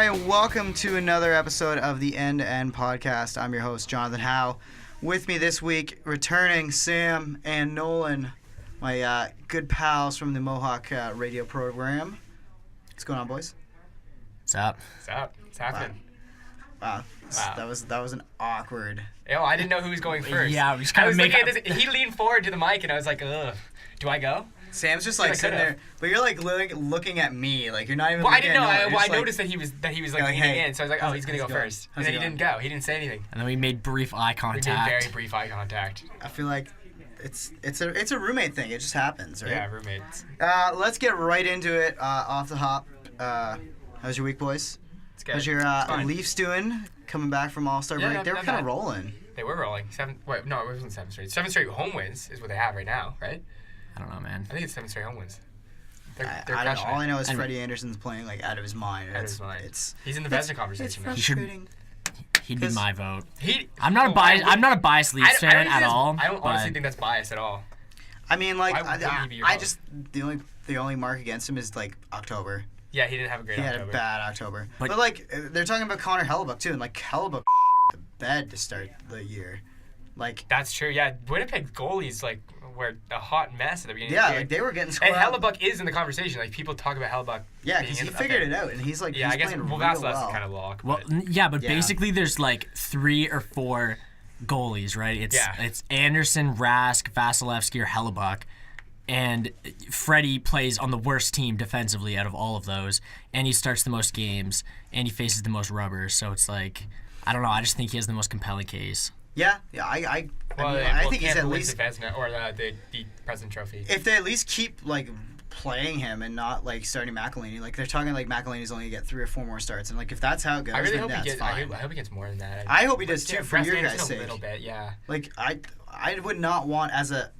Hi, and welcome to another episode of the End2End podcast. I'm your host, Jonathon Howe. With me this week, returning Sam and Nolan, my good pals from the Mohawk radio program. What's going on, boys? What's up? What's happening? Wow. That was an awkward. Oh, I didn't know who was going first. Yeah, we just kind of looking at this. He leaned forward to the mic, and I was like, ugh. Do I go? Sam's just like sitting there, but you're like looking at me, like you're not even. Well, I didn't know. I Like, noticed that he was like leaning in, so I was like, oh, he's gonna go first. And then he didn't go. He didn't say anything. And then we made brief eye contact. We made very brief eye contact. I feel like it's a roommate thing. It just happens, right? Yeah, roommates. Let's get right into it. Off the hop. How's your week, boys? It's good. How's your Leafs doing? Coming back from All-Star break, not they were kind of rolling. They were rolling. It wasn't 7 straight. 7 straight home wins is what they have right now, right? I don't know, man. I think it's 7 straight home wins. They're I don't know. All I know is And Freddie Anderson's playing like out of his mind. Out of his mind. He's in the It's Vezina conversation. It's He should- frustrating. He'd be my vote. I'm not a biased Leafs fan at all. I don't honestly think that's biased at all. I mean, like, Why wouldn't he be your I vote? just the only mark against him is like October. Yeah, he didn't have a great He October. had a bad October. But- But like, they're talking about Connor Hellebuck too, and like Hellebuck the bed to start the year. Like, That's true. Yeah, Winnipeg's goalies were a hot mess at the beginning. yeah, of the like year. they were getting scored. And out. Hellebuck is in the conversation. Like people talk about Hellebuck. Yeah, being because he in the- figured okay. it out, and he's like, Yeah, he's I guess playing real Vasilev's well. kind of lock. Well, But yeah, but Yeah. basically there's like 3 or 4 goalies, right? It's Anderson, Rask, Vasilevsky, or Hellebuck. And Freddie plays on the worst team defensively out of all of those, and he starts the most games, and he faces the most rubbers. So it's like, I don't know. I just think he has the most compelling case. Yeah, I think he's at least. the Vezina or the President Trophy. If they at least keep like playing him and not like starting McElhinney, like they're talking like McElhinney's only gonna get 3 or 4 more starts, and like if that's how it goes, I really then hope he that's gets. fine. I hope he gets more than that. I hope he does too, for your guys' a sake. little bit, yeah. Like I would not want as a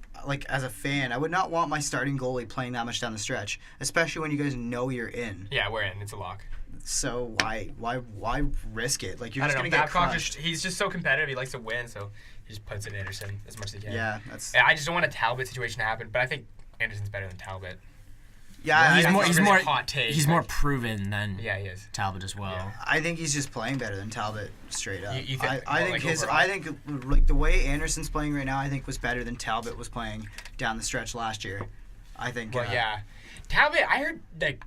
fan, I would not want my starting goalie playing that much down the stretch, especially when you guys know you're in. Yeah, we're in. It's a lock. So why risk it? Like you're I just don't gonna know. get Babcock crushed. he's just so competitive. He likes to win, so he just puts in Anderson as much as he can. Yeah, that's. I just don't want a Talbot situation to happen, but I think Anderson's better than Talbot. Yeah, He's I more. think- He's really more. hot take, He's more like- proven than Yeah, he is. Talbot as well. Yeah. I think he's just playing better than Talbot, straight up. You think- I well, think like, his. overall? I think like the way Anderson's playing right now, I think was better than Talbot was playing down the stretch last year. I think. Well, yeah. Talbot, I heard like.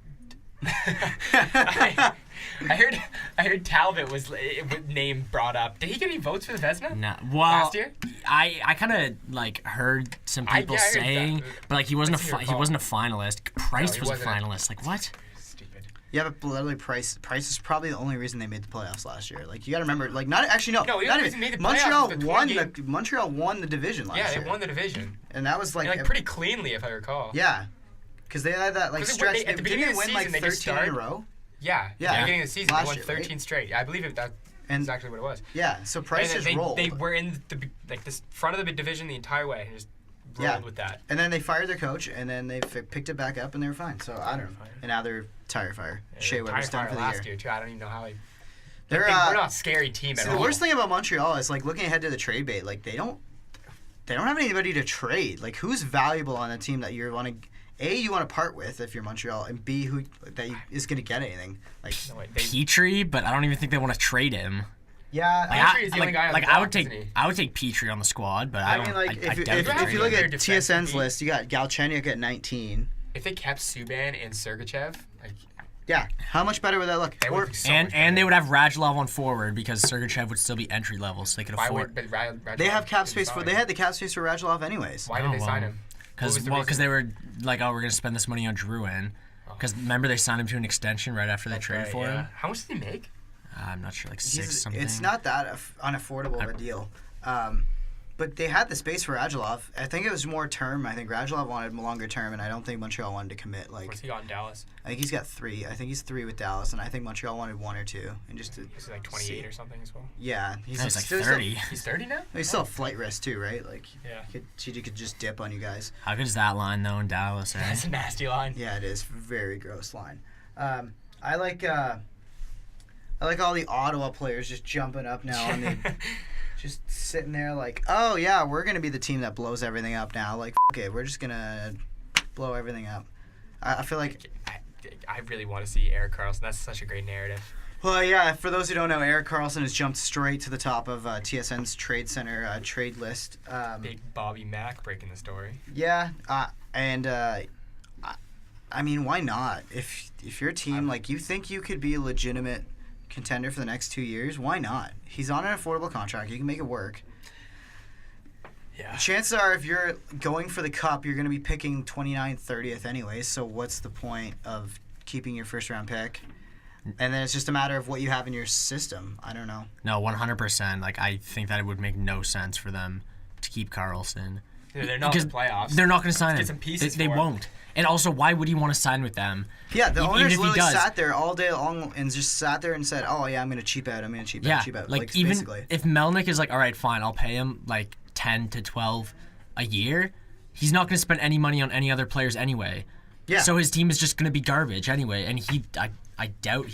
I heard Talbot was name brought up. Did he get any votes for the Vezina? No, well, Last year? I kind of like heard some people I heard saying, that. but like he wasn't That's what he you're wasn't a finalist. Price he was a wasn't. finalist. Like what? Stupid. Yeah, but literally Price is probably the only reason they made the playoffs last year. Like you got to remember, like not actually no, No, the not only even reason they made the Montreal playoffs was the won 20 the Montreal won the division last Yeah, year. they won the division. And that was like, And, pretty cleanly, if I recall. yeah, because they had that like 'Cause stretch. at the Didn't beginning they of the win like season, they just 13 in a started- row? Yeah. Yeah. At the beginning of the season, Last they won year, 13 right? straight. I believe that's And exactly what it was. yeah, so Price And just rolled. they were in the front of the division the entire way and just rolled with that. And then they fired their coach, and then they picked it back up, and they were fine. So I don't know. Fine. And now they're tire fire. Shea Tire Weber's done fire for the last year. year too. I don't even know how he. They're we're not a scary team see, at all. the worst thing about Montreal is like looking ahead to the trade bait. Like they don't have anybody to trade. Like who's valuable on the team that you want to. You want to part with if you're Montreal, and B, who is going to get anything. Like, No, wait, Petrie, but I don't even think they want to trade him. yeah, Like, Petrie is the only guy on the I would block, isn't he? I would take Petrie on the squad, but I I mean, don't. like I if you doubt they if you trade look him. at Their TSN's defensive list, you got Galchenyuk at 19. If they kept Subban and Sergachev, like Yeah, how much better would that look? they Or- would be so and much and better. they would have Radulov on forward because Sergachev would still be entry level, so they could Why afford. would but they have cap didn't space for. sign They him. had the cap space for Radulov anyways. Why did they sign him? What was Because the they reason? were like, oh, we're gonna spend this money on Drouin. Because remember they signed him to an extension right after they traded Right, for yeah. him. How much did he make? I'm not sure, like 6 He's- something. It's not that unaffordable of a deal. But they had the space for Radulov. I think it was more term. I think Radulov wanted a longer term, and I don't think Montreal wanted to commit. Like What's he got in Dallas? I think he's got 3. I think he's 3 with Dallas, and I think Montreal wanted 1 or 2. And just to He's like 28 or something as well. yeah, He's like still, 30. He's 30 now? He's still a flight risk too, right? Like Yeah. he could just dip on you guys. How good is that line though in Dallas? Eh? That's a nasty line. Yeah, it is very gross line. I like all the Ottawa players just jumping up now on the just sitting there like, oh yeah, we're gonna be the team that blows everything up now. Like, f it, we're just gonna blow everything up. I feel like I really want to see Erik Karlsson. That's such a great narrative. Well, yeah, for those who don't know, Erik Karlsson has jumped straight to the top of TSN's Trade Center trade list. Big Bobby Mack breaking the story. Yeah, and I mean, why not? If your team, like, you think you could be a legitimate contender for the next 2 years, why not? He's on an affordable contract. You can make it work. Yeah. Chances are, if you're going for the cup, you're going to be picking 29th, 30th anyway, so what's the point of keeping your first-round pick? And then it's just a matter of what you have in your system. I don't know. No, 100%. Like, I think that it would make no sense for them to keep Karlsson. Yeah, they're not in the playoffs. They're not going to sign him. Get some pieces They won't. And also, why would you want to sign with them? Yeah, the owners if literally sat there all day long and just sat there and said, "Oh yeah, I'm going to cheap out. I'm going to cheap out." Like even basically. If Melnick is like, "All right, fine, I'll pay him like 10 to 12 a year," he's not going to spend any money on any other players anyway. Yeah. So his team is just going to be garbage anyway. And I doubt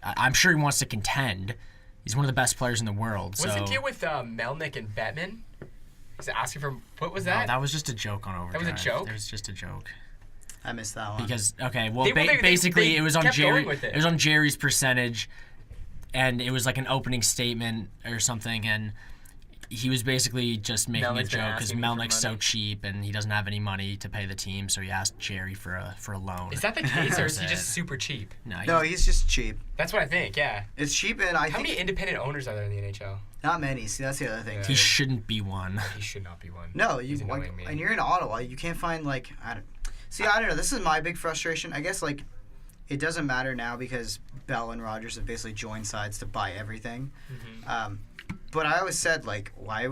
I'm sure he wants to contend. He's one of the best players in the world. What's the deal with Melnick and Bettman? Was it asking for what was that? No, that was just a joke on Overdrive. That was a joke? It was just a joke. I missed that one. Because it was on Jerry. It was on Jerry's percentage, and it was like an opening statement or something, and he was basically just making a joke because Melnick's so cheap and he doesn't have any money to pay the team, so he asked Jerry for a loan. Is that the case, or is he just super cheap? No, he's just cheap. That's what I think. Yeah. It's cheap, and How many independent owners are there in the NHL? Not many. See, that's the other thing. He shouldn't be one. He should not be one. No, and you're in Ottawa. You can't find I don't know. This is my big frustration. I guess it doesn't matter now because Bell and Rogers have basically joined sides to buy everything. Mm-hmm. But I always said why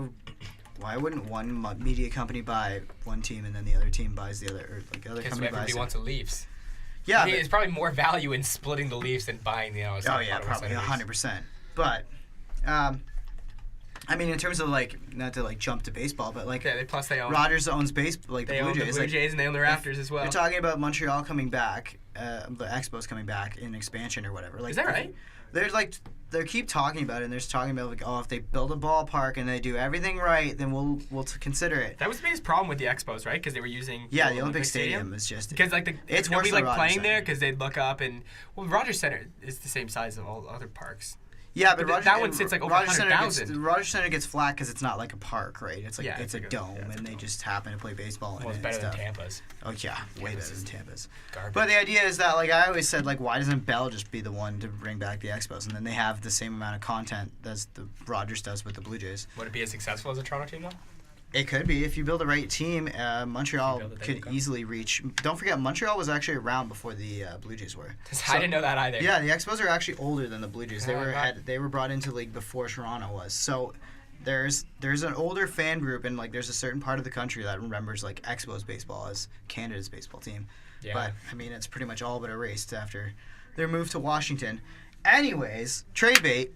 wouldn't one media company buy one team and then the other team buys the other, or the other company buys it? Because everybody wants the Leafs. Yeah, I mean, it's probably more value in splitting the Leafs than buying the Oh yeah, probably 100%. But I mean, in terms of not to jump to baseball, but plus they own Rogers owns the Blue Jays. They own the Blue Jays and they own the Raptors as well. They're talking about Montreal coming back, the Expos coming back in expansion or whatever. Is that right? They keep talking about it, and they're talking about if they build a ballpark and they do everything right, then we'll consider it. That was the biggest problem with the Expos, right? Because they were using the Olympic Stadium is just because it's nobody playing Center. There because they'd look up and Rogers Center is the same size of all other parks. Yeah, but that one sits over 100,000. Rogers Center gets flat because it's not like a park, right? It's it's a dome, and they just happen to play baseball. Well, it's better than Tampa's. Oh yeah, way better than Tampa's. Garbage. But the idea is that I always said why doesn't Bell just be the one to bring back the Expos, and then they have the same amount of content as the Rogers does with the Blue Jays. Would it be as successful as a Toronto team though? It could be if you build the right team. Montreal could easily reach. Don't forget, Montreal was actually around before the Blue Jays were. I didn't know that either. Yeah, the Expos are actually older than the Blue Jays. They were brought into the league before Toronto was. So there's an older fan group, and there's a certain part of the country that remembers Expos baseball as Canada's baseball team. Yeah. But I mean, it's pretty much all but erased after their move to Washington. Anyways, trade bait.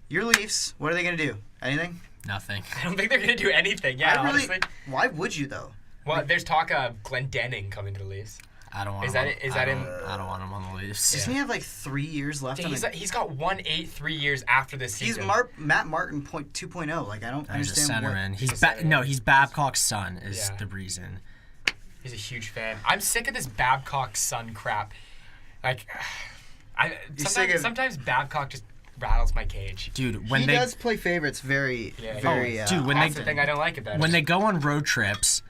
Your Leafs. What are they gonna do? Anything? Nothing. I don't think they're going to do anything. Yeah, honestly. Why would you, though? Well, there's talk of Glendening coming to the Leafs. I don't want him. I don't want him on the Leafs. Doesn't he have 3 years left? Yeah, he's got 3 years after this season. He's Matt Martin 2.0. I don't understand He's Babcock's son is the reason. He's a huge fan. I'm sick of this Babcock's son crap. Sometimes Babcock just rattles my cage. Dude, when he does play favorites very that's the thing I don't like about it. When they go on road trips,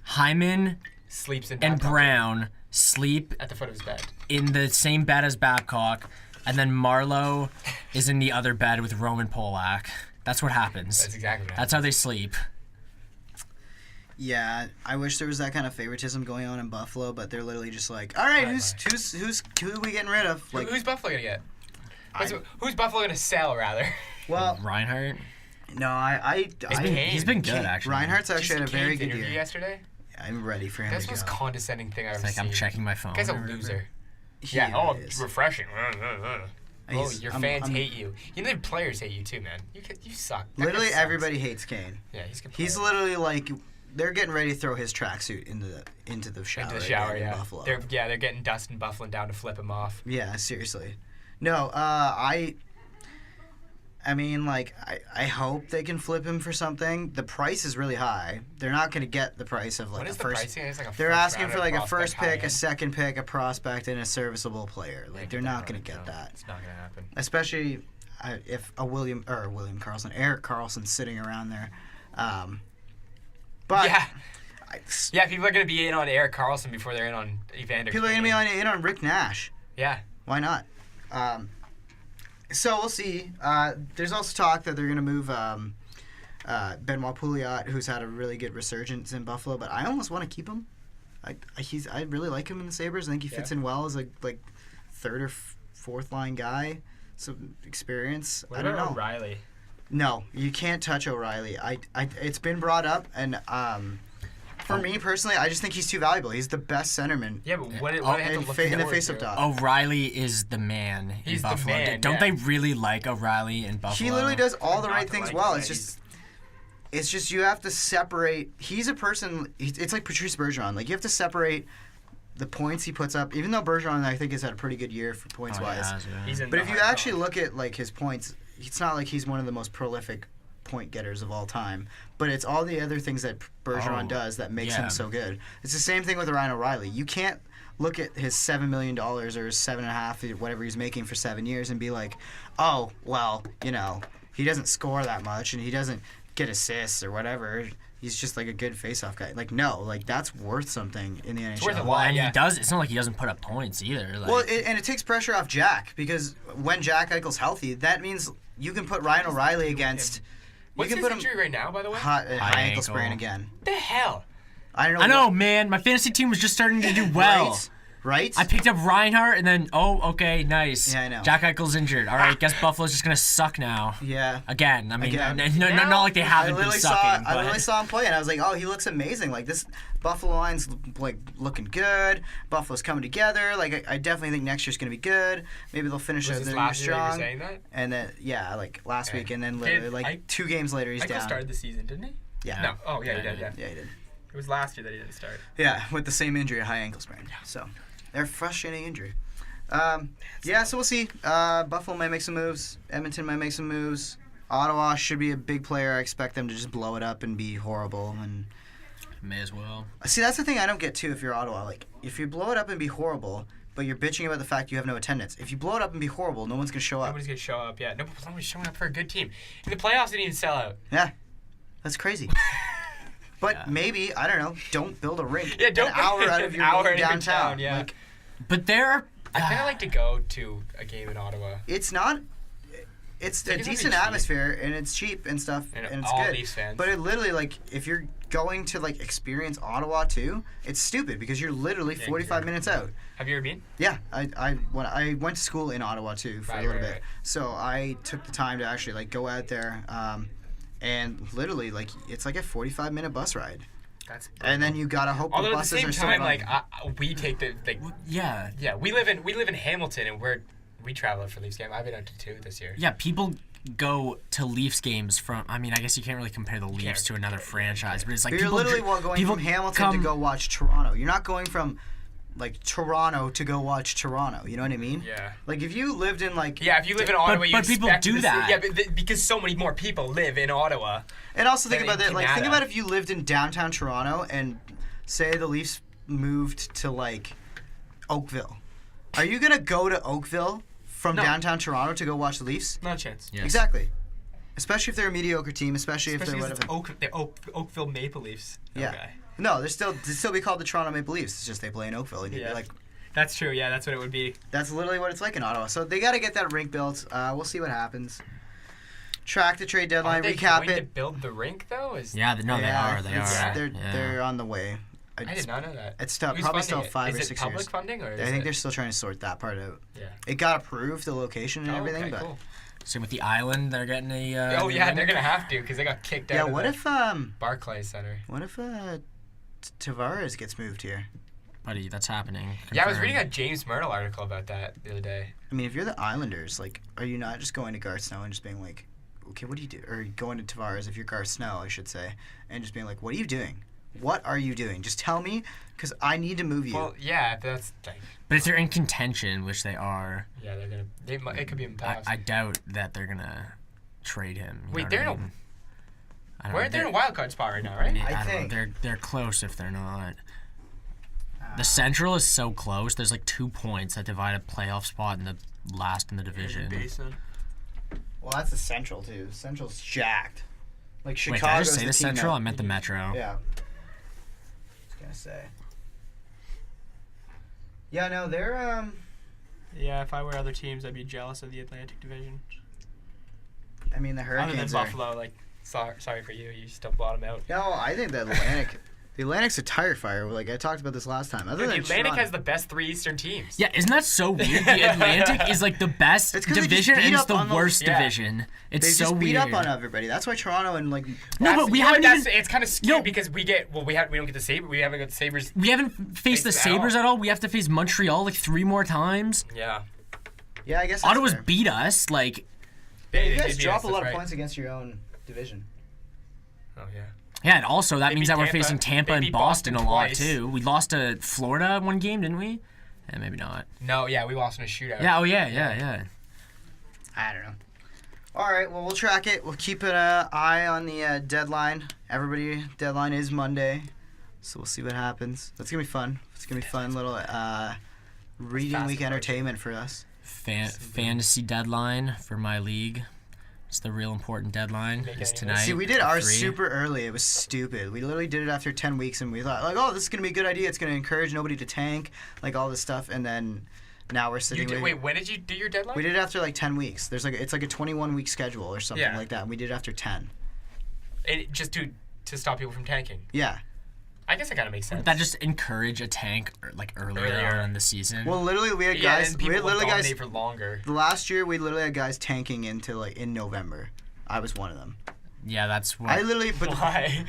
Hyman sleeps in and Brown sleep at the foot of his bed. In the same bed as Babcock, and then Marlowe is in the other bed with Roman Polak. That's what happens. That's exactly what happens. That's how they sleep. Yeah, I wish there was that kind of favoritism going on in Buffalo, but they're literally just all right, who are we getting rid of? Who's Buffalo gonna get? Who's Buffalo going to sell, rather? Well, Reinhart. No, he's been good, actually. Reinhart's actually had a very good year. Yesterday? I'm ready for him That's to the most condescending thing I've ever seen. I'm checking my phone. This guy's a loser. It's refreshing. Your fans hate you. You know, the players hate you too, man. You suck. Literally everybody hates Kane. Yeah, he's good. He's literally they're getting ready to throw his tracksuit into the shower. Into the shower, in Buffalo. They're getting Dustin Bufflin down to flip him off. Yeah, seriously. No, I mean, like, I hope they can flip him for something. The price is really high. They're not going to get the price of, like, What is a the first. pricing? It's like a They're first asking rounder, for, like, a prospect, first high pick, a end. second pick, a prospect, and a serviceable player. Like, they're not going to get that. It's not going to happen. Especially if Erik Karlsson's sitting around there. But Yeah. Yeah, people are going to be in on Erik Karlsson before they're in on Evander people are going to be in on Rick Nash. Yeah. Why not? So we'll see. There's also talk that they're going to move Benoit Pouliot, who's had a really good resurgence in Buffalo, but I almost want to keep him. I really like him in the Sabres. I think he fits in well as a third or fourth line guy. Some experience. What I don't about know. O'Reilly? No, you can't touch O'Reilly. It's been brought up, and for me personally, I just think he's too valuable. He's the best centerman. Yeah, but what do they have to look in the forward face of to? dot. O'Reilly is the man He's in the Buffalo. man, Don't yeah. they really like O'Reilly in Buffalo? He literally does all the Not right to things like well. him, It's just you have to separate. He's a person. It's like Patrice Bergeron. Like you have to separate the points he puts up. Even though Bergeron, I think, has had a pretty good year for points wise. He's in But the if you hard actually column. look at like his points, it's not like he's one of the most prolific point getters of all time. But it's all the other things that Bergeron does that makes him so good. It's the same thing with Ryan O'Reilly. You can't look at his $7 million or his $7.5, whatever he's making for 7 years, and be like, oh, well, he doesn't score that much and he doesn't get assists or whatever. He's just like a good face-off guy. Like, no, like that's worth something in the NHL. It's worth a Well, lot, and yeah. he does. It's not like he doesn't put up points either. Like, Well, and it takes pressure off Jack because when Jack Eichel's healthy, that means you can put Ryan O'Reilly against. What's you his can put injury right now, by the way? high ankle sprain ankle. again. What the hell? I don't know. I know, man. My fantasy team was just starting to do well. Right? I picked up Reinhart, and then, okay, nice. Yeah, I know. Jack Eichel's injured. All right, guess Buffalo's just going to suck now. Yeah. Again. I mean, Again. not like they haven't been sucking. I literally saw him play, and I was like, oh, he looks amazing. Like, this Buffalo line's, like, looking good. Buffalo's coming together. Like, I definitely think next year's going to be good. Maybe they'll finish Was their this year last year that you were strong. saying that? And then, yeah, like, last Okay. week, and then literally, like, 2 games later, he's Eichel down. started the season, didn't he? Yeah. No. Oh, yeah, he did, yeah. Yeah, he did. It was last year that he didn't start. Yeah, with the same injury, a high ankle sprain. So, they're frustrating injury. Yeah, so we'll see. Buffalo might make some moves. Edmonton might make some moves. Ottawa should be a big player. I expect them to just blow it up and be horrible. And May as well. see, that's the thing I don't get too. If you're Ottawa, like if you blow it up and be horrible, but you're bitching about the fact you have no attendance. If you blow it up and be horrible, no one's gonna show up. Nobody's going to show up, yeah. Nobody's showing up for a good team. In the playoffs, they didn't even sell out. Yeah, that's crazy. But maybe I don't know. Don't build a rink Yeah, don't an hour out of your hour main out of your downtown. town, yeah. Like, But there I kind of like to go to a game in Ottawa. it's not. It's a Tickets would be decent cheap. atmosphere and it's cheap and stuff And it's all good. Leafs fans. But it literally if you're going to experience Ottawa too, it's stupid because you're literally 45 minutes out. Have you ever been? Yeah, I went to school in Ottawa too for a little bit, Right. so I took the time to actually go out there, and literally it's like a 45-minute bus ride, That's and then you gotta hope Although the at the buses same are still time, running. we take the yeah. yeah, we live in Hamilton and we travel for Leafs game. I've been out to 2 this year. Yeah, people go to Leafs games from. I mean, I guess you can't really compare the Leafs to another franchise, but it's like But you're people literally going people from Hamilton come, to go watch Toronto. You're not going from Toronto to go watch Toronto. You know what I mean? Yeah. Like if you lived in Yeah, if you live in Ottawa, you but people expect do the that. Yeah, but because so many more people live in Ottawa. And also think Than about in that. Think Canada. about if you lived in downtown Toronto and say the Leafs moved to Oakville. Are you gonna go to Oakville from No. downtown Toronto to go watch the Leafs? Not a chance. Yes. Exactly. Especially if they're a mediocre team. Especially if Especially they're if whatever. it's the Oakville Maple Leafs. Yeah. Okay. No, they'd still be called the Toronto Maple Leafs. It's just they play in Oakville, and you'd Yeah. be like, That's true. Yeah, that's what it would be. that's literally what it's like in Ottawa. So they got to get that rink built. We'll see what happens. Track the trade deadline. Are they Recap going to it. build the rink though? Yeah, no, they are. They it's- are. They're Yeah. they're on the way. I did not know that. It's tough. Who's Probably funding still it? 5 or Is 6 it public years. funding or? I think they're still trying to sort that part out. Yeah. It got approved, the location and Oh, everything, okay, but cool. Same with the island. They're getting a. Oh new yeah, rink. they're gonna have to because they got kicked out. yeah. of What the if Barclays Center? Tavares gets moved here? Buddy, that's happening. Yeah, I was Confirmed. reading a James Myrtle article about that the other day. I mean, if you're the Islanders, are you not just going to Garth Snow and just being like, okay, what do you do? Or going to Tavares, if you're Garth Snow, I should say, and just being like, what are you doing? What are you doing? Just tell me, because I need to move you. Well, yeah, that's like, But if they're in contention, which they are, yeah, they're gonna. It could be in playoffs. I doubt that they're gonna trade him. Wait, they're in a wild card spot right now, right? I think they're close if they're not. The Central is so close. There's like 2 points that divide a playoff spot in the last in the division. Well, that's the Central too. Central's jacked. Like Chicago's Wait, did I just say the the team Central? that- I meant the Metro. Yeah. I was gonna say. Yeah, no, they're Yeah, if I were other teams, I'd be jealous of the Atlantic Division. I mean the Other than Hurricanes are. Buffalo, like, sorry for you. You still bottom out. No, I think the Atlantic's a tire fire. Like I talked about this last time. Other Dude, the than Atlantic Toronto. has the best 3 Eastern teams. Yeah, isn't that so weird? The Atlantic is like the best It's 'cause they just division beat and it's up the on the- worst yeah. division. It's They so just beat weird. up on everybody. That's why Toronto and like No, but we haven't even. It's kind of skewed No. because we don't get the Sabres. We haven't got the Sabres. We haven't faced the Faced at all. Sabres at all. We have to face Montreal like 3 more times. Yeah. yeah, I guess that's Ottawa's fair. beat us. Like, Yeah, you They guys beat drop us, a lot that's of right. points against your own division. Oh yeah. yeah, and also that They means beat that we're Tampa. facing Tampa They and beat Boston a lot twice. too. We lost to Florida one game, didn't we? Yeah, maybe not. No, yeah, we lost in a shootout. Yeah. Oh yeah. I don't know. All right, well, we'll track it. We'll keep an eye on the deadline. Everybody, deadline is Monday, so we'll see what happens. That's gonna be fun. It's gonna be fun little reading fast week approaching. entertainment for us. Fantasy deadline for my league. It's the real important deadline. Make Is it tonight. See, we did at ours 3. super early. It was stupid. We literally did it after 10 weeks, and we thought, like, oh, this is going to be a good idea. It's going to encourage nobody to tank, like all this stuff. And then now we're You sitting did, wait, when did you do your deadline? We did it after like 10 weeks. It's like a 21-week schedule or something Yeah. like that. And we did it after 10. It, just to stop people from tanking. Yeah. I guess that kind of makes sense. That just encourage a tank like earlier on in the season. Well, literally, we had yeah, guys. and We people had would literally dominate guys. for longer. Last year, we literally had guys tanking into like in November. I was one of them. yeah, that's what. I literally, but Why?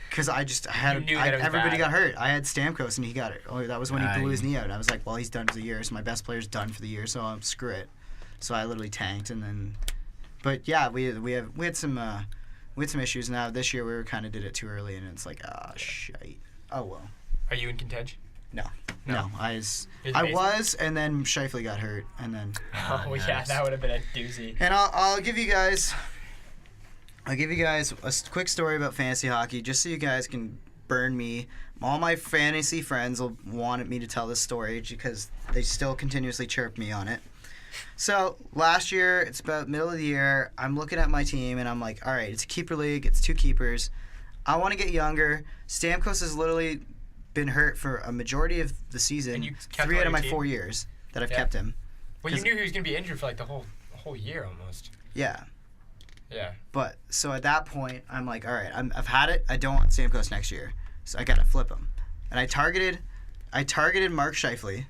because I had You knew that it was everybody bad. got hurt. I had Stamkos and he got it. Oh, that was when he blew his Aye. knee out. And I was like, well, he's done for the year. So my best player's done for the year. So screw it. So I literally tanked and then, but yeah, we had some issues. Now this year we kind of did it too early and it's like shite. Oh well. Are you in contention? No. I was, You're I amazing. was, and then Scheifele got hurt, and then. Oh yeah, that would have been a doozy. And I'll give you guys a quick story about fantasy hockey, just so you guys can burn me. All my fantasy friends will want me to tell this story because they still continuously chirp me on it. So last year, it's about middle of the year. I'm looking at my team and I'm like, all right, it's a keeper league. It's 2 keepers. I want to get younger. Stamkos has literally been hurt for a majority of the season. And you kept 3 him out on of my your team? 4 years that I've Yeah. kept him. Well, you 'Cause- knew he was gonna be injured for like the whole year almost. Yeah. Yeah. But so at that point, I'm like, all right, I've had it. I don't want Stamkos next year, so I gotta flip him. And I targeted Mark Scheifele.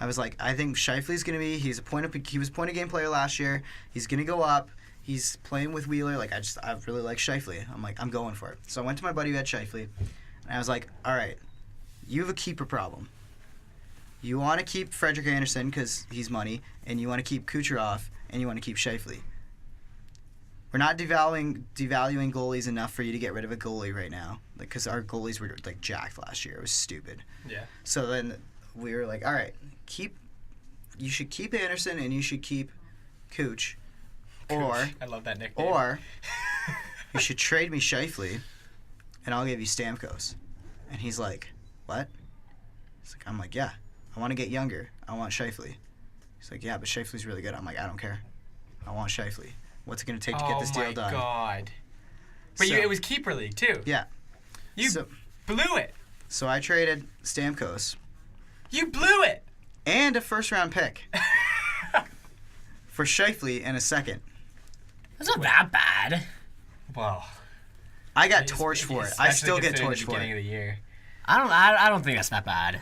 I was like, I think Scheifele's gonna be. He was a point of game player last year. He's gonna go up. He's playing with Wheeler. Like I really like Scheifele. I'm like, I'm going for it. So I went to my buddy who had Scheifele, and I was like, all right, you have a keeper problem. You want to keep Frederik Andersen because he's money, and you want to keep Kucherov, and you want to keep Scheifele. We're not devaluing goalies enough for you to get rid of a goalie right now, because our goalies were like jacked last year. It was stupid. Yeah. So then we were like, all right, you should keep Anderson and you should keep Cooch, or I love that nickname. or you should trade me Scheifele, and I'll give you Stamkos. And he's like, what? I'm like, yeah, I want to get younger. I want Scheifele. He's like, yeah, but Scheifele's really good. I'm like, I don't care. I want Scheifele. What's it going to take to get this deal done? Oh my god. But So- it was keeper league too. Yeah. You So, blew it. so I traded Stamkos You blew it. and a first-round pick for Scheifele and a second. That's not that bad. Wow. I got torched for it. I still get torched for Beginning it. of the year. I don't think that's that bad.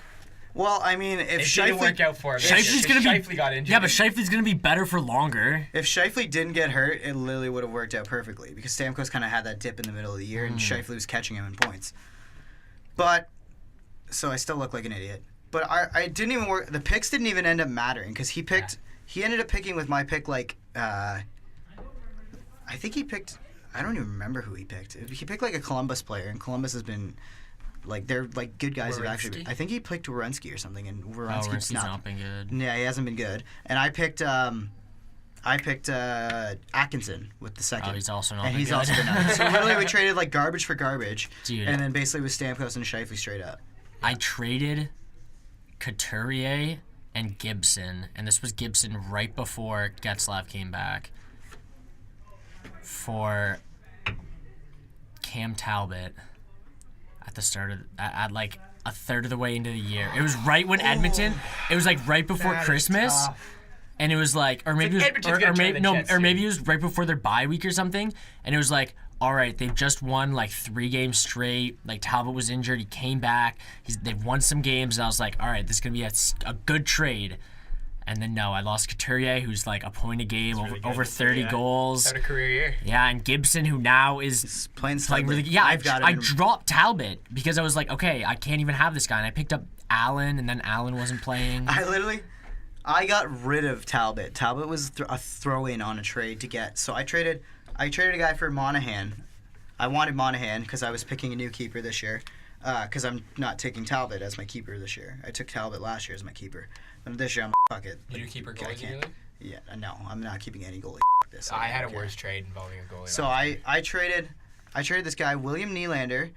Well, I mean, if It didn't work Scheifele, out for him. Scheifele's gonna be Scheifele got injured. Yeah, but Scheifele's gonna be better for longer. if Scheifele didn't get hurt, it literally would have worked out perfectly because Stamkos kind of had that dip in the middle of the year, and Scheifele was catching him in points. But so I still look like an idiot. But I didn't even work. The picks didn't even end up mattering because he picked. He ended up picking with my pick like. I think he picked. I don't even remember who he picked. He picked like a Columbus player, and Columbus has been. Like they're like good guys have actually. Werenski? I think he picked Werenski or something, and Oh, Werenski's Werenski's not been good. Yeah, he hasn't been good. And I picked I picked Atkinson with the second. Oh, he's also not and he's good. also been nice. So literally we traded like garbage for garbage. Dude. And then basically with Stamkos and Scheifele straight up. I traded Couturier and Gibson, and this was Gibson right before Getzlaf came back, for Cam Talbot at the start of at like a third of the way into the year. It was right when Edmonton. It was like right before Christmas. And it was like, or maybe it was, or maybe it was right before their bye week or something. And it was like, all right, they've just won like 3 games straight. Like Talbot was injured, he came back. They've won some games, and I was like, all right, this is gonna be a good trade. And then no, I lost Couturier, who's like a point a game, over 30 goals. Had a career year. Yeah, and Gibson, who now is playing really good. Yeah, I dropped Talbot because I was like, okay, I can't even have this guy. And I picked up Allen, and then Allen wasn't playing. I got rid of Talbot. Talbot was a throw-in on a trade to get. So I traded a guy for Monahan. I wanted Monahan because I was picking a new keeper this year. Because I'm not taking Talbot as my keeper this year. I took Talbot last year as my keeper. And this year, I'm fuck it. You do keeper goalies in your league? Yeah, no, I'm not keeping any goalie. This. I had a worse trade involving a goalie. So I traded this guy, William Nylander,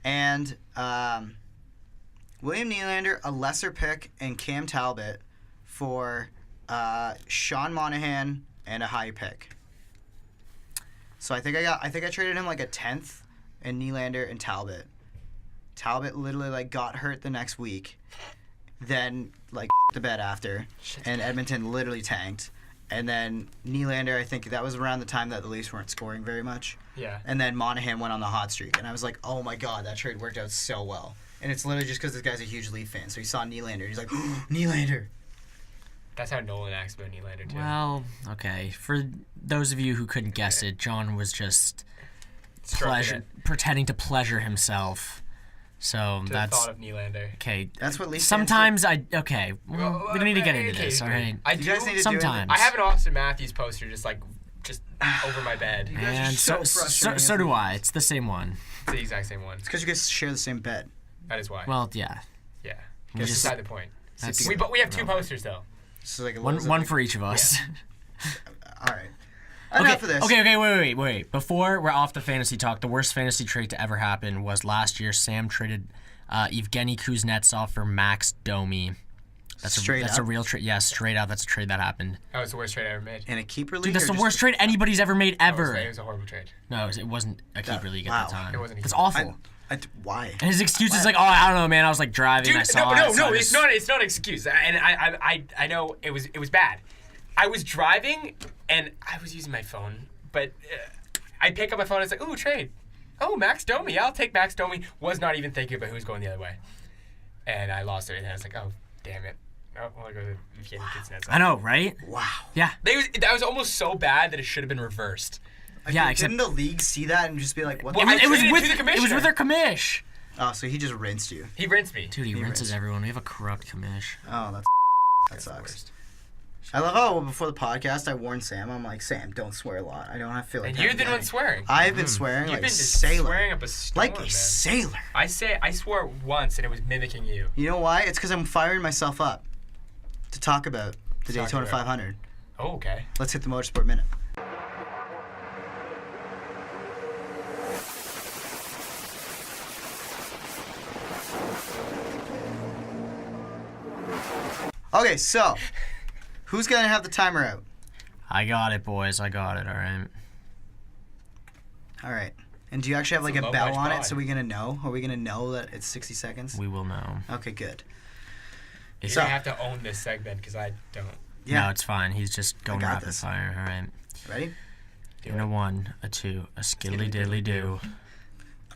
and a lesser pick, and Cam Talbot for Sean Monahan and a high pick. So I think I traded him like a 10th and Nylander and Talbot. Talbot literally like got hurt the next week, then like the bed after, and Edmonton literally tanked. And then Nylander, I think that was around the time that the Leafs weren't scoring very much. Yeah. And then Monahan went on the hot streak, and I was like, oh my god, that trade worked out so well. And it's literally just because this guy's a huge Leaf fan, so he saw Nylander, he's like, oh, Nylander. That's how Nolan acts about Nylander too. Well, okay. For those of you who couldn't guess it, John was just pretending to pleasure himself. So to that's the thought of Nylander. Okay. That's what Leafs sometimes we don't need to get into this, all right? You guys need to sometimes. I have an Austin Matthews poster just over my bed. And so do I. It's the same one. It's the exact same one. It's because you guys share the same bed. That is why. Well, yeah. Yeah. That's beside the point. We have 2 posters though. So like one for each of us. Yeah. All right. Enough of this. Okay, wait. Before we're off the fantasy talk, the worst fantasy trade to ever happen was last year. Sam traded Evgeny Kuznetsov for Max Domi. That's a real trade. Yeah, straight out. That's a trade that happened. That was the worst trade I ever made. In a keeper league? Dude, that's the worst trade anybody's ever made, ever. It was a horrible trade. No, it wasn't a keeper league at the time. It wasn't. It's awful. Why? And his excuse is like, oh, I don't know, man. I was like driving. Dude, I saw it. No, it's not an excuse. And I know it was bad. I was driving and I was using my phone, but I pick up my phone and it's like, ooh, trade. Oh, Max Domi. I'll take Max Domi. Was not even thinking about who was going the other way. And I lost it. And I was like, oh, damn it. Oh, well, I go to Evgeny Kuznetsov. I know, right? Wow. Yeah. That was almost so bad that it should have been reversed. Yeah, didn't the league see that and just be like, what? Well, it was with with their commish. Oh, so he just rinsed you. He rinsed me. Dude, he rinses everyone. We have a corrupt commish. Oh, that sucks. I love how before the podcast I warned Sam. I'm like, Sam, don't swear a lot. I don't have to feel like. And you're the one swearing. I've been swearing You've like been a just sailor. Swearing up a storm, like a sailor. I swore once and it was mimicking you. You know why? It's because I'm firing myself up to talk about the Daytona 500. Oh, okay. Let's hit the Motorsport Minute. Okay, so who's gonna have the timer out? I got it, boys. I got it. All right. All right. And do you actually have like a bell on it so we're gonna know? Are we gonna know that it's 60 seconds? We will know. Okay, good. You're gonna have to own this segment because I don't. Yeah. No, it's fine. He's just going rapid fire. All right. Ready? A 1, a 2, a skilly diddly do.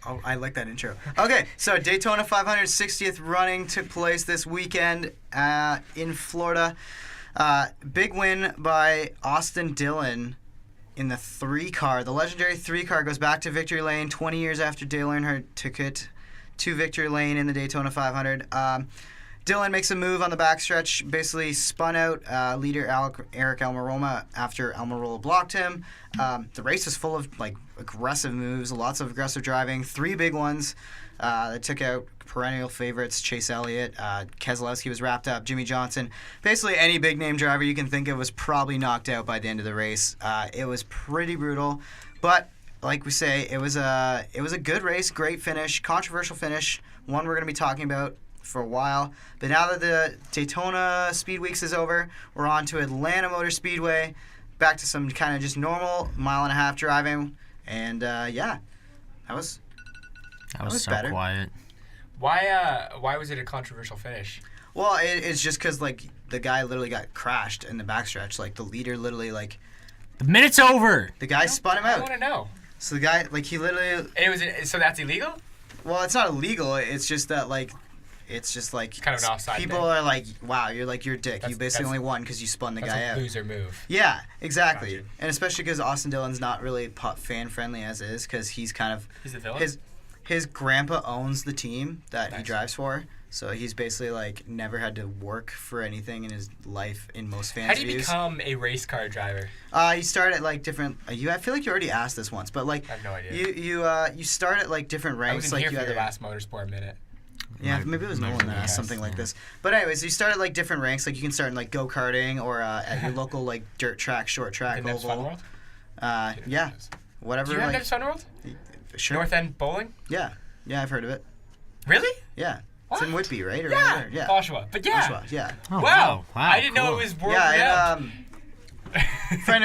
Oh, I like that intro. Okay, so Daytona 500 60th running took place this weekend in Florida. Big win by Austin Dillon in the 3-car. The legendary 3-car goes back to victory lane 20 years after Dale Earnhardt took it to victory lane in the Daytona 500. Dillon makes a move on the backstretch, basically spun out leader Eric Almirola after Almirola blocked him. The race is full of like aggressive moves, lots of aggressive driving, 3 big ones that took out perennial favorites, Chase Elliott, Keselowski was wrapped up, Jimmy Johnson. Basically, any big name driver you can think of was probably knocked out by the end of the race. It was pretty brutal, but like we say, it was a good race, great finish, controversial finish, one we're going to be talking about for a while. But now that the Daytona Speed Weeks is over, we're on to Atlanta Motor Speedway, back to some kind of just normal 1.5 mile driving, and that was so better. quiet. Why was it a controversial finish? Well, it's just because like the guy literally got crashed in the backstretch. Like the leader literally like The minute's over. the guy spun him I out. want to know. So the guy like he literally. So that's illegal? Well, it's not illegal. It's just that like. It's just like Kind of an offside people thing. are like, wow, you're a dick. You basically that's- only won because you spun the That's guy a out. loser move. Yeah, exactly. Gotcha. And especially because Austin Dillon's not really fan friendly as is, because he's kind of He's the villain? his grandpa owns the team that he Nice. drives for, so he's basically like never had to work for anything in his life in most fans' How do you views. become a race car driver? You start at like different. I feel like you already asked this once, but like I have no idea. you start at like different I ranks. wasn't Like here you for either the last motorsport minute. Yeah, maybe it was Nolan that asked something like this. But anyways, you start at like different ranks. Like you can start in like go-karting or at your local like dirt track, short track, In Nev's Fun oval. World? Yeah, whatever. Do you have like, Nev's Fun World? sure. North End Bowling? Yeah, I've heard of it. Really? Yeah, it's in What? Whitby, right? Or Yeah. right there. Yeah. Oshawa. But yeah. Oshawa, yeah. Oh, Wow. wow. I didn't know cool. it was world Yeah, renowned. and friend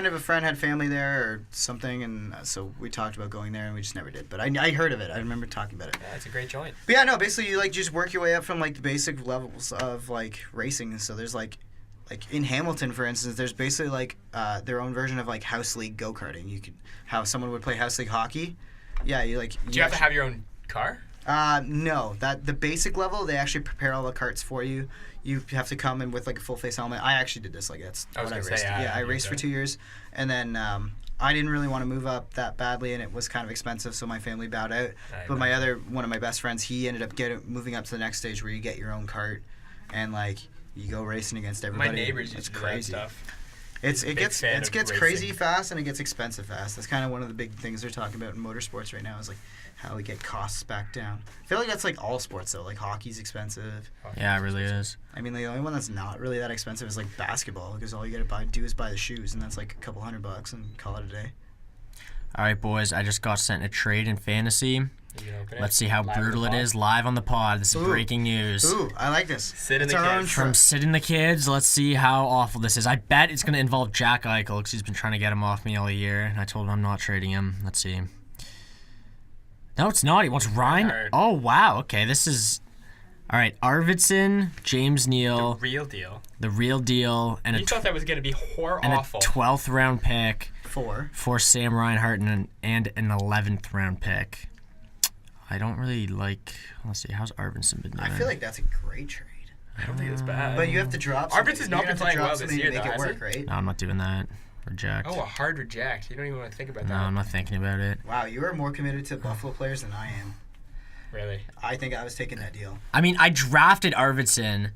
of a friend had family there or something, and so we talked about going there, and we just never did. But I heard of it. I remember talking about it. Yeah, it's a great joint. But yeah, no, basically you like just work your way up from like the basic levels of like racing. So there's like in Hamilton, for instance, there's basically like their own version of like house league go-karting. You could how someone would play house league hockey. Yeah, you like. Do you have to have your own car? No, that the basic level they actually prepare all the carts for you. You have to come in with like a full face helmet. I actually did this. Like that's I was what I gonna raced. say, yeah, I you raced for did. 2 years, and then I didn't really want to move up that badly, and it was kind of expensive, so my family bowed out. But one of my best friends, he ended up moving up to the next stage where you get your own cart, and like you go racing against everybody. My neighbors It's used to do that crazy. stuff. It big gets fan it of gets racing. crazy fast and it gets expensive fast. That's kind of one of the big things they're talking about in motorsports right now is like how we get costs back down. I feel like that's like all sports though. Like hockey's expensive. Yeah, it really is. I mean, the only one that's not really that expensive is like basketball because all you gotta do is buy the shoes and that's like a couple $100 and call it a day. All right, boys. I just got sent a trade in fantasy. You can open it. Let's see how Live on brutal the it pod. is live on the pod. This is Ooh. breaking news. Ooh, I like this. Sit in It's the our own kids. From sitting the kids, let's see how awful this is. I bet it's going to involve Jack Eichel because he's been trying to get him off me all year. And I told him I'm not trading him. Let's see. No, it's not. He wants Ryan. Reinhardt. Oh, wow. Okay, this is... All right, Arvidsson, James Neal, Real deal. the real deal, and You thought that was going to be and a awful. 12th round pick 4. for Sam Reinhart and an 11th round pick. I don't really like... Let's see. How's Arvidsson been doing? I feel like that's a great trade. I don't think it's bad. But you have to drop. Arvidson's something. not You're been gonna have to playing drop well this something to year, make though, it has work, he? right? No, I'm not doing that. Reject. Oh, a hard reject. You don't even want to think about No, that. I'm not thinking about it. Wow, you are more committed to Buffalo players than I am. Really? I think I was taking that deal. I mean, I drafted Arvidsson,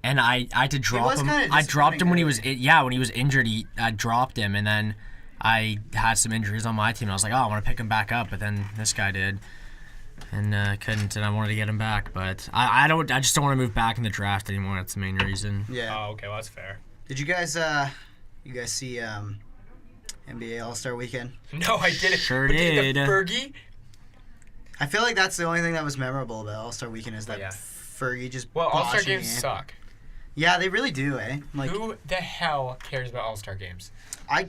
and I had to drop was him. kinda I dropped him when he was disappointing when he was injured. I dropped him, and then I had some injuries on my team. And I was like, oh, I want to pick him back up, but then this guy did, and couldn't, and I wanted to get him back, but I just don't want to move back in the draft anymore. That's the main reason. Yeah. Oh, okay. Well, that's fair. Did you guys see NBA All-Star Weekend? No, I didn't. Sure But did. The Fergie? I feel like that's the only thing that was memorable about All-Star Weekend is that Yeah. Fergie just Well, All-Star boshing games it. suck. Yeah, they really do, eh? Like Who the hell cares about All-Star games? I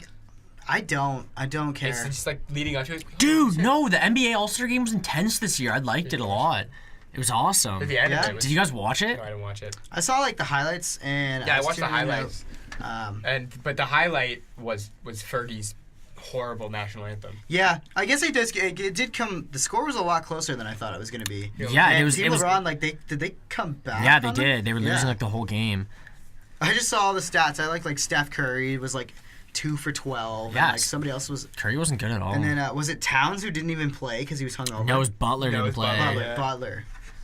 don't care. It's just like leading up to it. Dude, no, the NBA All-Star Game was intense this year. I liked it a lot. It was awesome. At the end Yeah? of it was, Did you guys watch it? No, I didn't watch it. I saw like the highlights and Yeah, I was watched the tuning out. highlights. But the highlight was Fergie's horrible national anthem. Yeah, I guess it did come. The score was a lot closer than I thought it was going to be. Yeah, and and it was. Team It was. LeBron, like did they come back? Yeah, they on them? did. They were losing Yeah. like the whole game. I just saw all the stats. I like Steph Curry was like 2 for 12. And, like Yes. somebody else was. Curry wasn't good at all. And then was it Towns who didn't even play because he was hungover? No, it was Butler No, it didn't was play. Butler. Butler.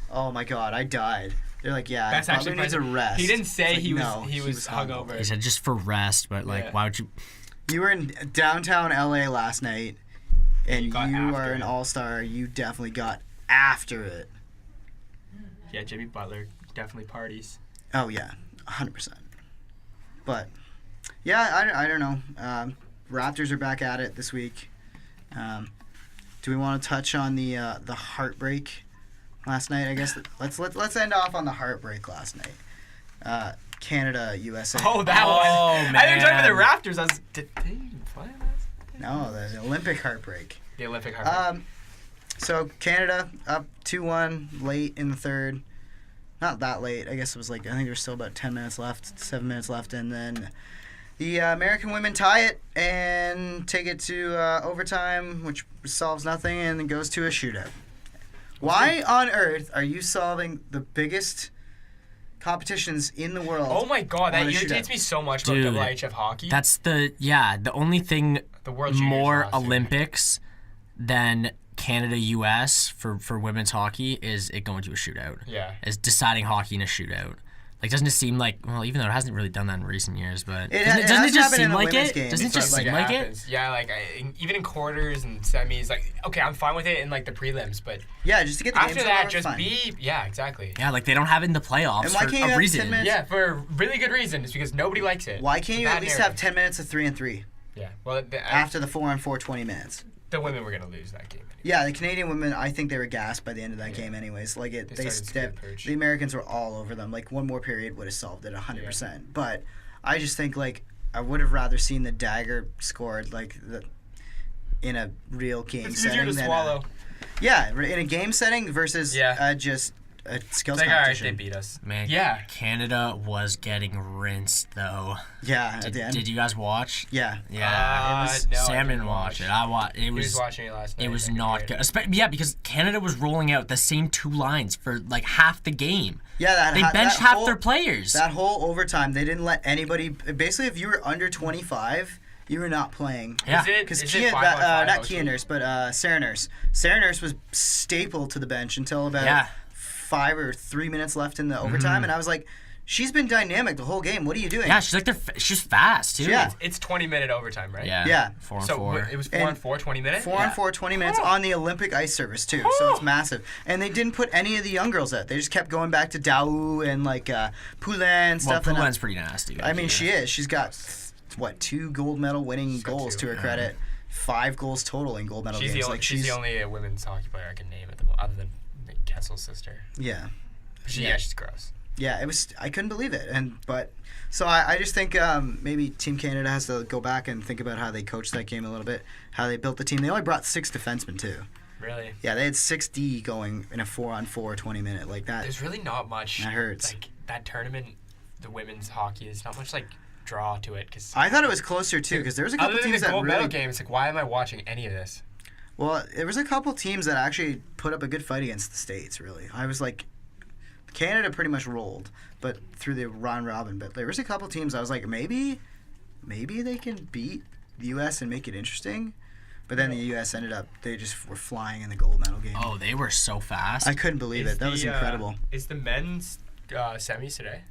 Oh my God, I died. They're like, yeah, That's Butler actually needs a rest. He didn't say It's like, he no, was hungover. He said just for rest, but like, Yeah. why would you? You were in downtown LA last night, and You you got after are an it. all-star. You definitely got after it. Yeah, Jimmy Butler definitely parties. Oh yeah, 100%. But yeah, I don't know. Raptors are back at it this week. Do we want to touch on the heartbreak last night? I guess let's end off on the heartbreak last night. Canada, USA. Oh, that one. man. I think you're talking about the Raptors. Did they even play last night? No, the Olympic heartbreak. The Olympic heartbreak. So Canada up 2-1 late in the third. Not that late. I guess it was I think there was still about 10 minutes left, 7 minutes left, and then the American women tie it and take it to overtime, which solves nothing, and then goes to a shootout. Why on earth are you solving the biggest competitions in the world? Oh my god, that on a irritates shootout? me so much Dude, about WHF hockey. That's the only thing The World Juniors more last year. Olympics than Canada US for women's hockey is it going to a shootout. Yeah. Is deciding hockey in a shootout. Doesn't it seem like, well, even though it hasn't really done that in recent years, but doesn't it hasn't just happened seem in the like women's it? game. Doesn't it just Like, seem like it? happens. Yeah, even in quarters and semis, okay, I'm fine with it in the prelims, but Yeah, just to get the after games that, over, just fine. yeah, exactly. Yeah, they don't have it in the playoffs And why for can't you a have reason. 10 minutes? Yeah, for a really good reason. It's because nobody likes it. Why can't you Bad at least narrative. have 10 minutes of 3-3 Yeah, well, after the 4-on-4 20 minutes? the women were gonna lose that game. Yeah, the Canadian women, I think they were gassed by the end of that game anyways. They started Stepped, screwed perch. the Americans were all over them. One more period would have solved it 100%. But I just think I would have rather seen the dagger scored in a real game It's setting easier to than swallow. in a game setting versus just a skills It's all right, they competition. beat us. Man, Yeah. Canada was getting rinsed though. Yeah, at the end. Did you guys watch? Yeah. Yeah, it was. No, I Sam didn't didn't watch watch. it. I watched. It He was was. watching it last night. It was second not period. good. Yeah, because Canada was rolling out the same two lines for half the game. Yeah, They benched half their players. That whole overtime, they didn't let anybody. Basically, if you were under 25, you were not playing. Yeah. Because Is it 5-on-5 not OT? Kia Nurse, but Sarah Nurse. Sarah Nurse was stapled to the bench until about 5 or 3 minutes left in the overtime, and I was like, she's been dynamic the whole game. What are you doing? Yeah, she's fast too. Yeah. It's 20-minute overtime, right? Yeah. Yeah. 4 on So 4. it was 4 And on 4, 20 minutes? 4-on-4, 20 minutes on the Olympic ice service too, so it's massive. And they didn't put any of the young girls out. They just kept going back to Dao and Poulin and Well, stuff. Poulin's pretty nasty. I mean, she is. She's got 2 gold medal winning got goals 2, to her credit. 5 goals total in gold medal She's games. she's the only women's hockey player I can name at the moment, other than Kessel's sister. Yeah. She's gross. Yeah, it was. I couldn't believe it, so I just think maybe Team Canada has to go back and think about how they coached that game a little bit, how they built the team. They only brought 6 defensemen too. Really? Yeah, they had 6D going in a 4-on-4 20-minute like that. There's really not much. That hurts. That tournament, the women's hockey, there's not much draw to it. Cause I thought it was closer too because there was a couple other than teams the that gold really. medal games, why am I watching any of this? Well, there was a couple teams that actually put up a good fight against the States. Really, I was like, Canada pretty much rolled, but through the round robin. But there was a couple teams I was like, maybe they can beat the U.S. and make it interesting. But then the U.S. ended up, they just were flying in the gold medal game. Oh, they were so fast. I couldn't believe it. That was incredible. Is the men's semis today?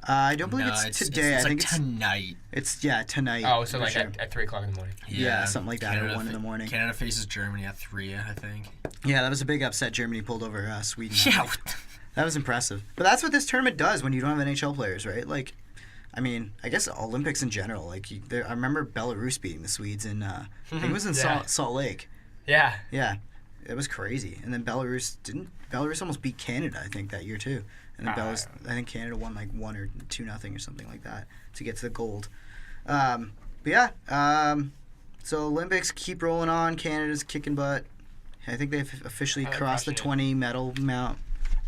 I don't believe No, it's today. It's I think tonight. it's tonight. Oh, so for sure. at 3 o'clock in the morning. Yeah, something like that, or 1 in the morning. Canada faces Germany at 3, I think. Yeah, that was a big upset. Germany pulled over Sweden. Yeah. That was impressive. But that's what this tournament does when you don't have NHL players, right? I mean, I guess Olympics in general. I remember Belarus beating the Swedes in, I think it was in Yeah. Salt Lake. Yeah. Yeah, it was crazy. And then Belarus almost beat Canada, I think, that year too. And then I think Canada won 1 or 2-0 or something like that to get to the gold. But yeah, so Olympics keep rolling on. Canada's kicking butt. I think they've officially crossed the crushing it. 20 medal amount.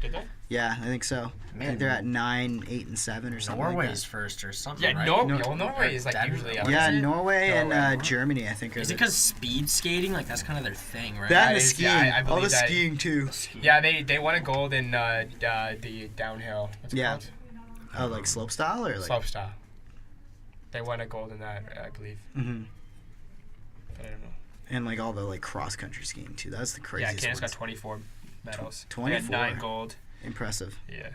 Did they? Yeah, I think so. I Man. think they're at 9, 8, and 7 or something. Norway's like first or something, Yeah, right? Norway is Denver. usually up. that. Yeah, Is it? Norway and Norway. Germany, I think. Is it because speed skating? That's kind of their thing, right? that and the is- skiing? yeah, I all the believe that. skiing too. Yeah, they won a gold in the downhill. What's it Yeah. called? Oh, like slope style or like. Slopestyle. They won a gold in that, I believe. Mm-hmm. But I don't know. And all the cross country skiing too. That's the Yeah, craziest. Canada's got ones. 24 medals. 24. They got 9 gold. Impressive. Yeah.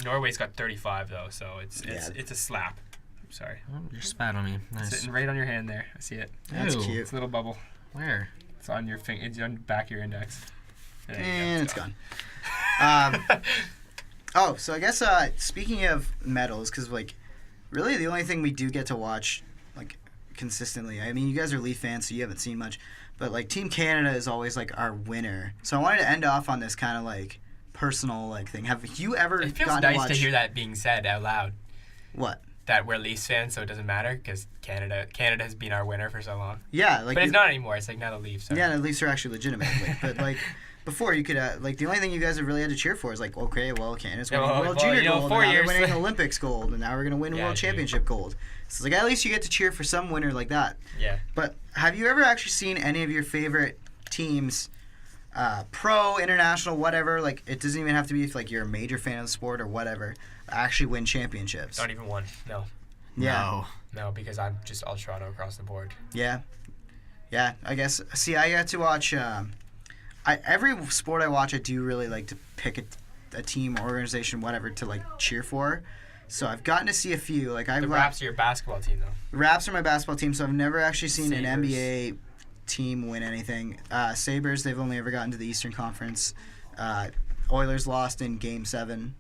Norway's got 35 though, so it's Yeah. it's a slap. I'm sorry. Oh, you're spat on me. Nice. Sitting right on your hand there. I see it. That's Ew. cute. It's a little bubble. Where? It's on your finger. It's on the back of your index. There you go, And it's gone. Oh, so I guess speaking of medals, because like, really the only thing we do get to watch like consistently. I mean, you guys are Leaf fans, so you haven't seen much, but like Team Canada is always like our winner. So I wanted to end off on this kind of like personal like thing. Have you ever? It feels gotten nice to watch... to hear that being said out loud. What? That we're Leafs fans, so it doesn't matter because Canada has been our winner for so long. Yeah, like. But it's not anymore. It's like now the Leafs. Yeah, the Leafs are actually legitimate, but like. Before you could like the only thing you guys have really had to cheer for is like okay, well Canada's winning World Junior gold, and now they're winning Olympics gold, and now we're gonna win World Championship gold. So it's like at least you get to cheer for some winner like that. Yeah. But have you ever actually seen any of your favorite teams, pro, international, whatever? Like it doesn't even have to be if like you're a major fan of the sport or whatever, actually win championships. Not even one. No. Yeah. No, because I'm just all Toronto across the board. Yeah. Yeah. I guess. See, I got to watch. Every sport I watch, I do really like to pick a team, organization, whatever, to like cheer for. So I've gotten to see a few. Like the Raps are your basketball team, though. Raps are my basketball team, so I've never actually seen Sabres. an NBA team win anything. Sabres, they've only ever gotten to the Eastern Conference. Oilers lost in Game 7,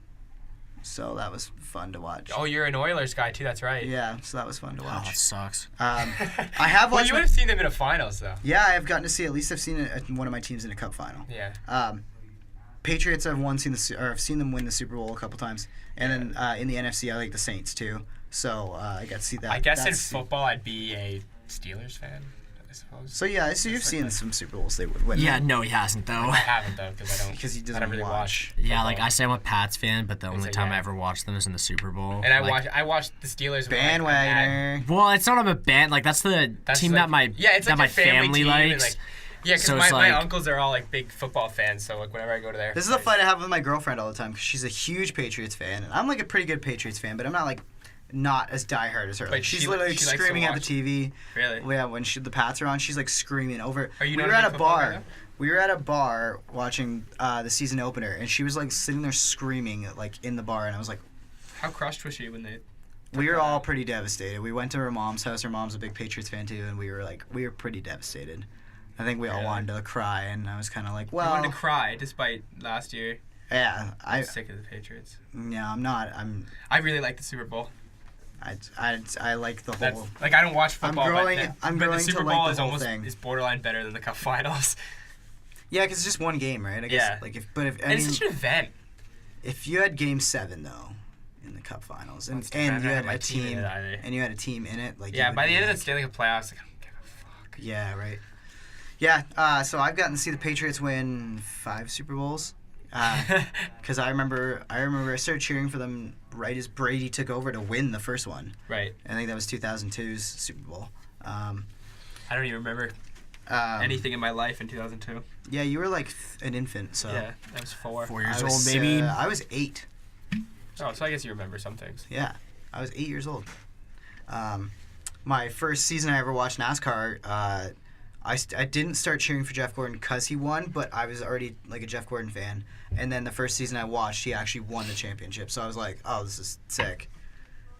so that was fun to watch. Oh, you're an Oilers guy too. That's right. Yeah, so that was fun to watch. Oh, it sucks. I have watched. Well, you would have seen them in a finals, though. Yeah, I've gotten to see. At least I've seen one of my teams in a cup final. Yeah. Patriots, I've seen them win the Super Bowl a couple times, and then in the NFC, I like the Saints too. So I got to see that. I guess in football, I'd be a Steelers fan, I suppose. So yeah, so you've seen some Super Bowls they would win. Yeah, no, he hasn't though. I haven't though because he doesn't I don't really watch. Yeah, like I say, I'm a Pats fan, but the only like, time yeah. I ever watched them is in the Super Bowl. And I watched the Steelers. Bandwagoner. Well, it's not I'm a band. Like that's the team like, that my it's like my a family likes. And, like, yeah, because So my uncles are all like big football fans. So like whenever I go to their This is a fight I have with my girlfriend all the time because she's a huge Patriots fan, and I'm like a pretty good Patriots fan, but I'm not like not as diehard as her. Like, she's literally screaming at the TV. Really? Yeah, when the Pats are on, she's like screaming over. Are you we not were a at big a football guy, bar. though? We were at a bar watching the season opener, and she was like sitting there screaming like in the bar, and I was like, How crushed was she when they? we were all pretty devastated. We went to her mom's house. Her mom's a big Patriots fan too, and we were pretty devastated. I think we all wanted to cry, and I was kind of like, well, I wanted to cry despite last year. Yeah, I'm sick of the Patriots. Yeah, I'm not. I really like the Super Bowl. I like the whole. Like I don't watch football. I'm but growing the Super to Bowl like is the whole almost thing. is borderline better than the Cup Finals. Yeah, because it's just one game, right? I guess. Yeah. Like It's such an event. If you had Game 7 though, in the Cup Finals, and you had a team, and you had a team in it, like yeah, by the end of the Stanley Cup playoffs, like I don't give a fuck. Yeah, right. Yeah, so I've gotten to see the Patriots win 5 Super Bowls. Because I remember I started cheering for them right as Brady took over to win the first one. Right. I think that was 2002's Super Bowl. I don't even remember anything in my life in 2002. Yeah, you were like an infant, so. Yeah, I was 4. 4 years old, baby. I was 8. Oh, so I guess you remember some things. Yeah, I was 8 years old. My first season I ever watched NASCAR, I didn't start cheering for Jeff Gordon because he won, but I was already like a Jeff Gordon fan. And then the first season I watched, he actually won the championship. So I was like, oh, this is sick.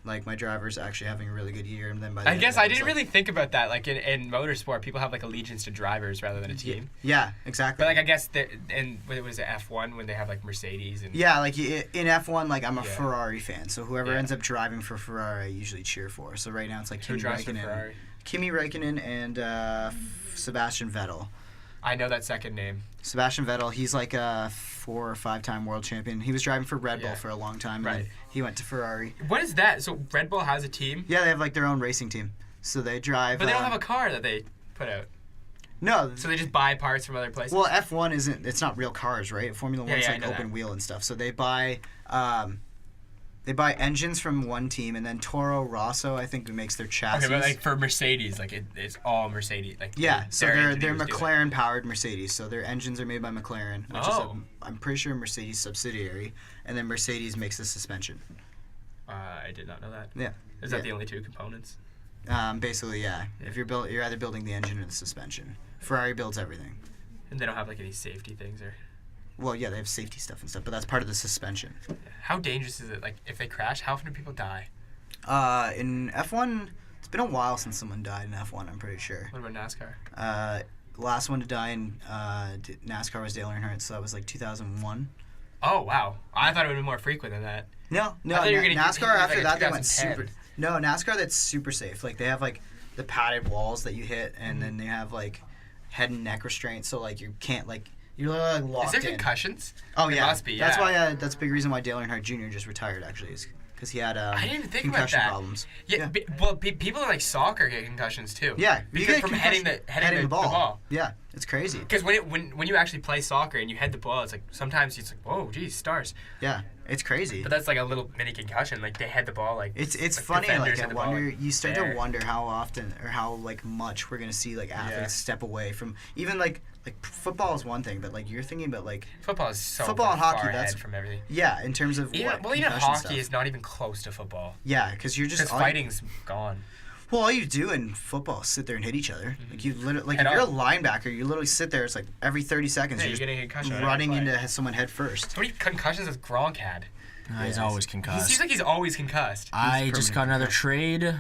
Like, my driver's actually having a really good year. And then by the I end guess of it, I didn't really think about that. Like, in motorsport, people have, like, allegiance to drivers rather than a team. Yeah, exactly. But, like, I guess, when it was F1, when they have, like, Mercedes and... Yeah, like, in F1, like, I'm a Ferrari fan. So whoever ends up driving for Ferrari, I usually cheer for. So right now it's, like, Kimi Räikkönen and Sebastian Vettel. I know that second name. Sebastian Vettel, he's like a 4 or 5-time world champion. He was driving for Red Bull for a long time. Right. And then he went to Ferrari. What is that? So Red Bull has a team? Yeah, they have like their own racing team. So they drive. But they don't have a car that they put out. No. So they just buy parts from other places? Well, F1 it's not real cars, right? Formula 1's like open wheel and stuff. So they buy engines from one team, and then Toro Rosso, I think, makes their chassis. Okay, but like for Mercedes, like it's all Mercedes. Like yeah, so they're McLaren-powered Mercedes. So their engines are made by McLaren, which is I'm pretty sure a Mercedes subsidiary, and then Mercedes makes the suspension. I did not know that. Yeah. Is that the only two components? Basically, yeah. If you're either building the engine or the suspension. Ferrari builds everything. And they don't have like any safety things or. Well, yeah, they have safety stuff and stuff, but that's part of the suspension. How dangerous is it? Like, if they crash, how often do people die? In F1, it's been a while since someone died in F1, I'm pretty sure. What about NASCAR? Last one to die in NASCAR was Dale Earnhardt, so that was like 2001. Oh wow, I thought it would be more frequent than that. No, I thought you were gonna NASCAR do after like a that they went 2010. super. No, NASCAR that's super safe. Like they have like the padded walls that you hit, and then they have like head and neck restraints, so like you can't like you're like locked Is there in. concussions? Oh There yeah, must be. That's Yeah. why. That's a big reason why Dale Earnhardt Jr. just retired. Actually, is because he had I didn't even think about concussion that. problems. Yeah, people in like soccer get concussions too. Yeah, you because get from concussion- heading the ball. Yeah, it's crazy. Because when you actually play soccer and you head the ball, it's like sometimes it's like whoa, geez, stars. Yeah, it's crazy. But that's like a little mini concussion. Like they head the ball like It's like funny. Like defenders I hit the ball, wonder. like, You start there. to wonder how often or how like much we're gonna see like athletes step away from even like football is one thing, but like you're thinking about like Football is so Football and far hockey, ahead that's- from everything. yeah in terms of Even, what well, even concussion hockey stuff. is not even close to football. Yeah, because you're just Because fighting's gone. Well, all you do in football is sit there and hit each other. Like you literally, like Head if you're a on. linebacker, you literally sit there. It's like every 30 seconds Yeah, you're you're getting a just concussion. running every play. into someone head first. How many concussions has Gronk had? He's Yeah, always He concussed. seems like he's always concussed. I just got permanent another trade.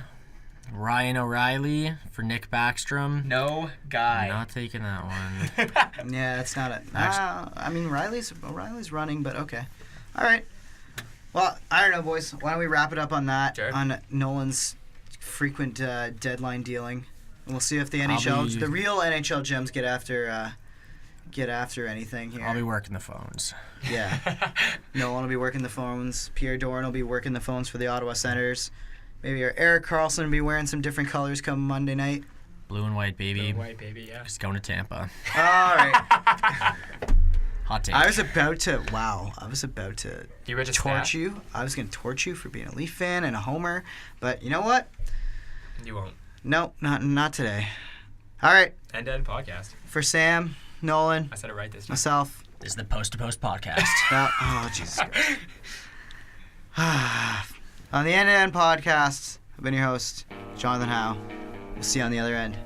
Ryan O'Reilly for Nick Backstrom. No guy. Not taking that one. Yeah, it's not a. I mean, O'Reilly's running, but okay. All right. Well, I don't know, boys. Why don't we wrap it up on that? Sure. On Nolan's frequent deadline dealing, and we'll see if the I'll the real NHL gems get after anything here. I'll be working the phones. Yeah. Nolan will be working the phones. Pierre Doran will be working the phones for the Ottawa Senators. Maybe our Eric Carlson will be wearing some different colors come Monday night. Blue and white, baby. White baby, yeah. Just going to Tampa. All right. Hot take. I was about to You read a torch snap? you. I was going to torch you for being a Leaf fan and a homer. But you know what? You won't. No, not today. All right. End-to-End podcast. For Sam, Nolan, I said it right this time. myself. This is the Post to Post podcast. Oh, Jesus Christ. On the End2End podcast, I've been your host, Jonathon Howe. We'll see you on the other end.